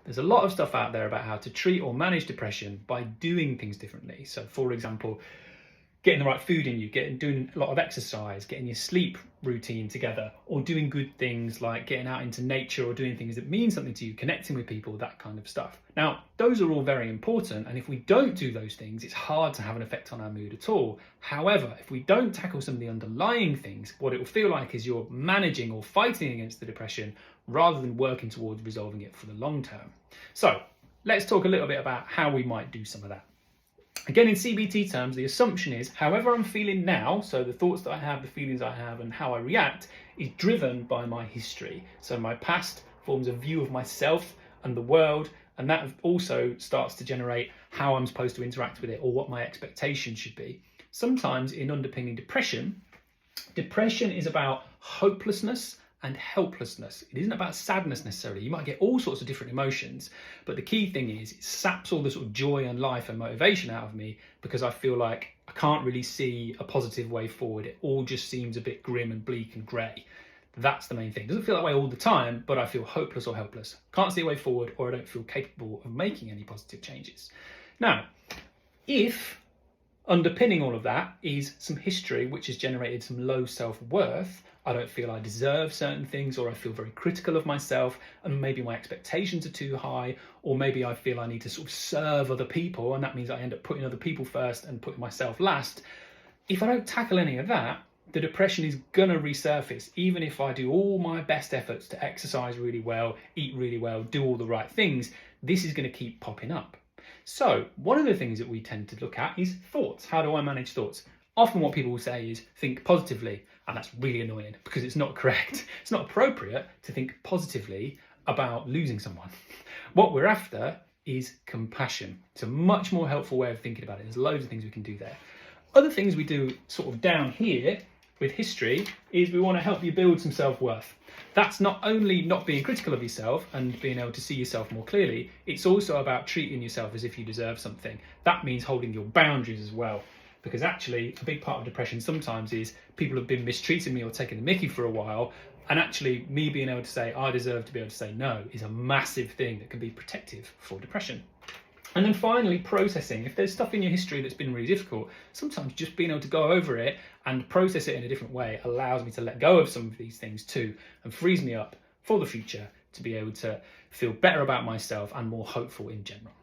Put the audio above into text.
There's a lot of stuff out there about how to treat or manage depression by doing things differently. So for example, getting the right food in you, doing a lot of exercise, getting your sleep routine together, or doing good things like getting out into nature or doing things that mean something to you, connecting with people, that kind of stuff. Now, those are all very important, and if we don't do those things, it's hard to have an effect on our mood at all. However, if we don't tackle some of the underlying things, what it will feel like is you're managing or fighting against the depression rather than working towards resolving it for the long term. So let's talk a little bit about how we might do some of that. Again, in CBT terms, the assumption is however I'm feeling now, so the thoughts that I have, the feelings I have, and how I react is driven by my history. So my past forms a view of myself and the world, and that also starts to generate how I'm supposed to interact with it or what my expectations should be. Sometimes in underpinning depression is about hopelessness and helplessness. It isn't about sadness necessarily. You might get all sorts of different emotions, but the key thing is it saps all the sort of joy and life and motivation out of me because I feel like I can't really see a positive way forward. It all just seems a bit grim and bleak and grey. That's the main thing. It doesn't feel that way all the time, but I feel hopeless or helpless. Can't see a way forward, or I don't feel capable of making any positive changes. Now, if underpinning all of that is some history which has generated some low self-worth, I don't feel I deserve certain things, or I feel very critical of myself, and maybe my expectations are too high, or maybe I feel I need to sort of serve other people, and that means I end up putting other people first and putting myself last. If I don't tackle any of that, the depression is gonna resurface, even if I do all my best efforts to exercise really well, eat really well, do all the right things. This is gonna keep popping up. So one of the things that we tend to look at is thoughts. How do I manage thoughts? Often what people will say is think positively, and that's really annoying because it's not correct. It's not appropriate to think positively about losing someone. What we're after is compassion. It's a much more helpful way of thinking about it. There's loads of things we can do there. Other things we do sort of down here with history is we want to help you build some self-worth. That's not only not being critical of yourself and being able to see yourself more clearly, it's also about treating yourself as if you deserve something. That means holding your boundaries as well. Because actually, a big part of depression sometimes is people have been mistreating me or taking the mickey for a while, and actually me being able to say, I deserve to be able to say no is a massive thing that can be protective for depression. And then finally, processing. If there's stuff in your history that's been really difficult, sometimes just being able to go over it and process it in a different way allows me to let go of some of these things too, and frees me up for the future to be able to feel better about myself and more hopeful in general.